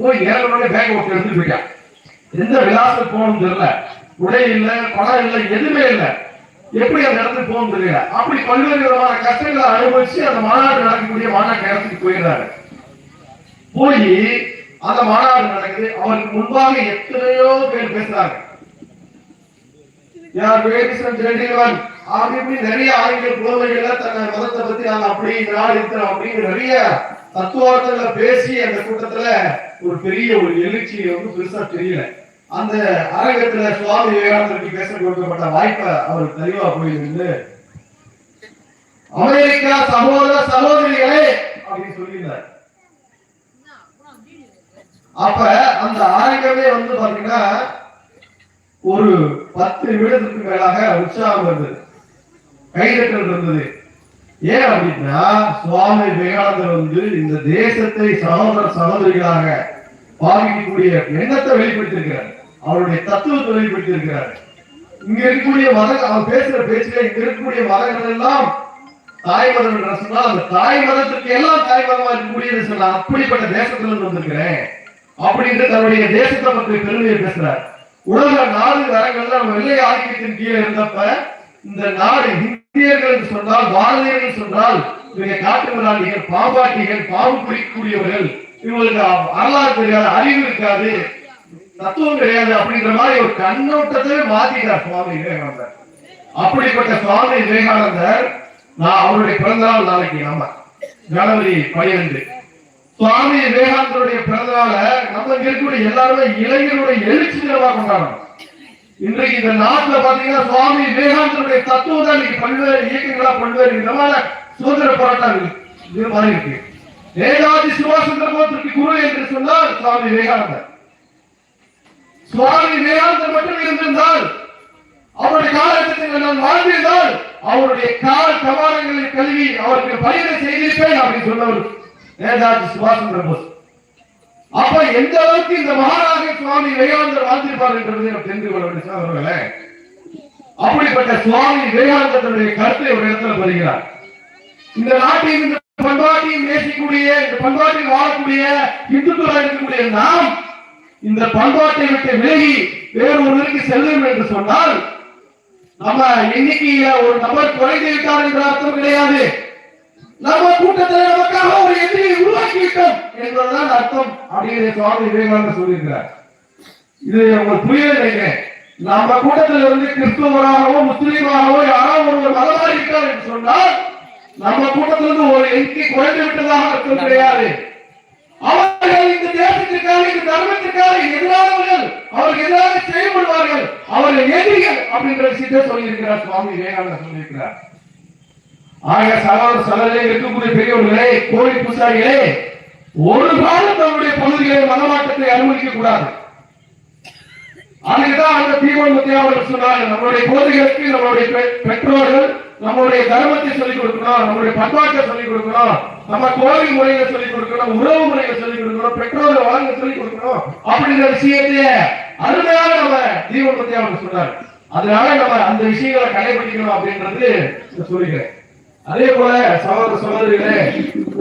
போய் ஏறனோட பேக் ஒட்டி எடுத்துட்டு போயிட்டான். எந்த விலாசம் போகணும் தெரியல, உடை இல்லை, பணம் இல்லை, எதுவுமே இல்லை. எப்படி அந்த இடத்துக்கு போகணும் தெரியல. அப்படி பல்வேறு விதமான கஷ்டங்களை அனுபவிச்சு அந்த மாநாடு நடக்கக்கூடிய மாநாட்டு இடத்துக்கு போயிடுறாரு. போய் அந்த மாநாடு நடக்குது. அவருக்கு முன்பாக எத்தனையோ பேர் பேசுறாங்க. நிறைய ஆங்கில புலமைகளை தன்னை மதத்தை பத்தி நாங்க அப்படி நாடு இருக்கிறோம் அப்படின்னு நிறைய தத்துவார்த்தங்களை பேசி அந்த கூட்டத்துல ஒரு பெரிய ஒரு எழுச்சி வந்து பெருசா தெரியல. அந்த அரங்கத்துல சுவாமி விவேகானந்தருக்கு பேச கொடுக்கப்பட்ட வாய்ப்பை அவர் தெளிவா போயிருந்து அமெரிக்கா சகோதர சகோதரிகளே அப்படின்னு சொல்லியிருந்தார். அப்ப அந்த அரங்கமே வந்து பாத்தீங்கன்னா ஒரு 10 நிமிடத்துக்கு மேலாக உற்சாகம் இருந்தது, கைதட்டல் இருந்தது. ஏன் அப்படின்னா சுவாமி விவேகானந்தர் வந்து இந்த தேசத்தை சகோதர சகோதரிகளாக பாவிக்கக்கூடிய எண்ணத்தை வெளிப்படுத்தியிருக்கிறார், அவருடைய தத்துவத்தை வெளிப்படுத்தியிருக்கிறார். இங்க இருக்கக்கூடிய மதங்கள், அவர் பேசுற பேச்சுல இங்க இருக்கக்கூடிய மதங்கள் எல்லாம் தாய் மதம் என்று சொன்னால் அந்த தாய் மதத்துக்கு எல்லாம் தாய் மதமா இருக்கக்கூடியது சொன்னா அப்படிப்பட்ட தேசத்துல இருந்து வந்திருக்கிறேன் அப்படின்னு தன்னுடைய தேசத்தை பற்றி பெருமையை பேசுறார். உலக நாடு நரங்கள்ல நம்ம வெள்ளை ஆதிக்கத்தின் கீழே இருந்தப்ப இந்த நாடு இந்தியர்கள் என்று சொன்னால், பாரதியர்கள் சொன்னால் இவங்க காட்டு மிராண்டிகள், பாம்பாட்டிகள், பாம்பு பிடிக்கக்கூடியவர்கள், இவங்களுக்கு வரலாறு தெரியாது, அறிவு இருக்காது, தத்துவம் கிடையாது அப்படின்ற மாதிரி ஒரு கண்ணோட்டத்தை மாத்திட்டார் சுவாமி விவேகானந்தர். அப்படிப்பட்ட சுவாமி விவேகானந்தர் அவருடைய பிறந்தநாள் நாளைக்கு நம்ம ஜனவரி 12. சுவாமி விவேகானந்தருடைய பிறந்தநாள நம்ம இருக்கக்கூடிய எல்லாருமே இளைஞருடைய எழுச்சி தினமாக கொண்டாடணும். இன்றைக்கு இந்த நாட்டுல பாத்தீங்கன்னா சுவாமி விவேகானந்தருடைய தத்துவம் தான் இன்னைக்கு பல்வேறு இயக்கங்களா பல்வேறு விதமான சுதந்திர போராட்டங்கள் இது மாதிரி இருக்கு. நேதாஜி சுபாஷ் சந்திர போஸுக்கு குரு என்று சொன்னால் சுவாமி விவேகானந்தர். சுவாமி விவேகானந்தர் மட்டும் இருந்திருந்தால், அவருடைய காலகட்டத்தில் நான் வாழ்ந்திருந்தால் அவருடைய கால் கமானங்களை கல்வி அவருக்கு பரிந்துரை செய்திருப்பேன் அப்படின்னு சொன்னவர் நேதாஜி சுபாஷ் சந்திர போஸ். அப்ப எந்த அளவுக்கு இந்த மகாராஜ சுவாமி விவேகானந்தர் வாழ்ந்திருப்பார் என்றது எனக்கு தெரிந்து கொள்ள வேண்டிய. அப்படிப்பட்ட சுவாமி விவேகானந்தருடைய கருத்தை ஒரு இடத்துல வருகிறார். இந்த நாட்டில் இந்த பண்பாட்டையும் நேசிக்கூடிய, இந்த பண்பாட்டில் வாழக்கூடிய இந்துக்களாக இருக்கக்கூடிய நாம் இந்த பண்பாட்டை விட்டு விலகி வேறு ஒருவருக்கு செல்லும் என்று சொன்னால் நம்ம எண்ணிக்கையில ஒரு நபர் குறைந்து விட்டார் என்ற அர்த்தம் கிடையாது. நம்ம கூட்டத்தில் நமக்காக ஒரு எதிரியை உருவாக்கி விட்டோம் என்பதுதான் அர்த்தம் அப்படின்னு சுவாமி விவேகானந்தர் சொல்லியிருக்கிறார். இது உங்களுக்கு புரியவில்லை. நம்ம கூட்டத்தில் இருந்து கிறிஸ்துவராகவோ முஸ்லீமாகவோ யாராவது ஒருவர் மதமாக இருக்கிறார் என்று சொன்னால் நம்ம கூட்டத்திலிருந்து ஒரு எண்ணிக்கை குறைந்து விட்டதாக அர்த்தம் கிடையாது. அவர்கள் இந்த தேசத்திற்காக, இந்த தர்மத்திற்காக எதிரானவர்கள், அவர்கள் எதிராக செயல்படுவார்கள், அவர்கள் எதிரிகள் அப்படின்ற விஷயத்தை சொல்லியிருக்கிறார் சுவாமி விவேகானந்தர் சொல்லியிருக்கிறார். ஆக சகோதர சகோதரிகளே, இருக்கக்கூடிய பெரியவர்களே, கோயில் பூசாரிகளே, ஒரு காலம் தன்னுடைய பகுதிகளை மதமாற்றத்தை அனுமதிக்க கூடாது. அதுக்குதான் அந்த தீவிர அவர்கள் சொன்னாங்க, நம்மளுடைய குழந்தைகளுக்கு நம்மளுடைய பெற்றோர்கள் நம்மளுடைய தர்மத்தை சொல்லிக் கொடுக்கணும், நம்மளுடைய பண்பாட்டை சொல்லிக் கொடுக்கணும், நம்ம கோவில் முறைகளை சொல்லிக் கொடுக்கணும், உறவு முறைகளை சொல்லிக் கொடுக்கணும், பெற்றோர்கள் வழங்க சொல்லிக் கொடுக்கணும் அப்படிங்கிற விஷயத்தையே அருமையாக நம்ம தீவிர அவர்கள் சொன்னார். அதனால நம்ம அந்த விஷயங்களை கடைபிடிக்கணும் அப்படின்றது சொல்லிக்கிறேன். அதே போல சகோதர சகோதரிகளே,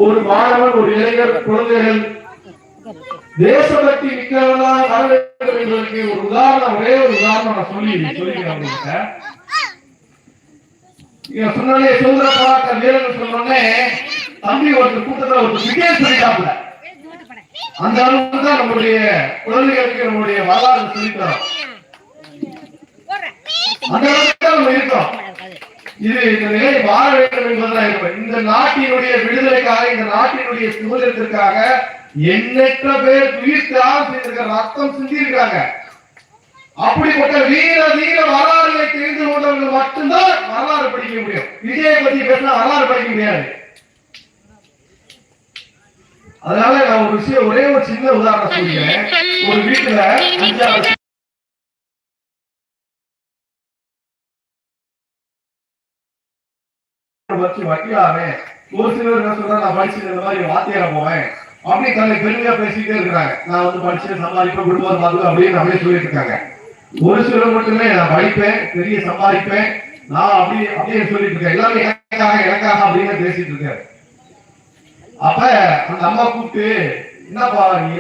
ஒரு மாணவன், ஒரு இளைஞர், குழந்தைகள் தேசபக்தி மிக்கவர்களாக வர வேண்டும் என்பதற்கு ஒரு உதாரணம், ஒரே ஒரு உதாரணம் நான் சொல்லிக்கிறேன். சொன்னாலே சுதந்திர போராட்ட வீரர்கள் சொன்னோடனே தம்பி ஒரு கூட்டத்தில் ஒரு விஜயம் சொல்லிட்டாப்புல. அந்த அளவுக்கு தான் நம்முடைய குழந்தைகளுக்கு நம்முடைய வரலாறு சொல்லித்தரோம். அந்த அளவுக்கு தான் நம்ம இருக்கோம். இது இந்த நிலை மாற வேண்டும் என்பதுதான் இருக்கும். இந்த நாட்டினுடைய விடுதலைக்காக, இந்த நாட்டினுடைய சுதந்திரத்திற்காக எண்ணற்ற பேர் உயிர் தியாகம் செய்திருக்காங்க, ரத்தம் சிந்திருக்காங்க. அப்படிப்பட்ட வீர தீர வரலாறுகளை தெரிந்து கொண்டவர்கள் மட்டும்தான் வரலாறு படிக்க முடியும். விஜயை பத்தி பேசினா வரலாறு படிக்க முடியாது. அதனால நான் ஒரு விஷயம், ஒரே ஒரு சின்ன உதாரணம் சொல்லிக்கிறேன். ஒரு வீட்டுல 5 வக்கீலாவே, ஒரு சிலர் என்ன சொல்றாங்க, நான் படிச்சு இந்த மாதிரி வாத்தியார போவேன் அப்படி தன்னை பெருமையா பேசிக்கிட்டே இருக்கிறாங்க. நான் வந்து படிச்சு சம்பாதிப்பேன், குடும்பம் பார்த்து அப்படின்னு நம்மளே சொல்லிட்டு இருக்காங்க. ஒரு சிலர் மட்டுமே நான் படிப்பேன், பெரிய சம்பாதிப்பேன், நான் அப்படியே சொல்லிட்டு இருக்கேன். எல்லாமே எனக்காக அப்படின்னு பேசிட்டு இருக்காரு. அப்ப அந்த அம்மா கூப்பிட்டு என்னப்பா நீ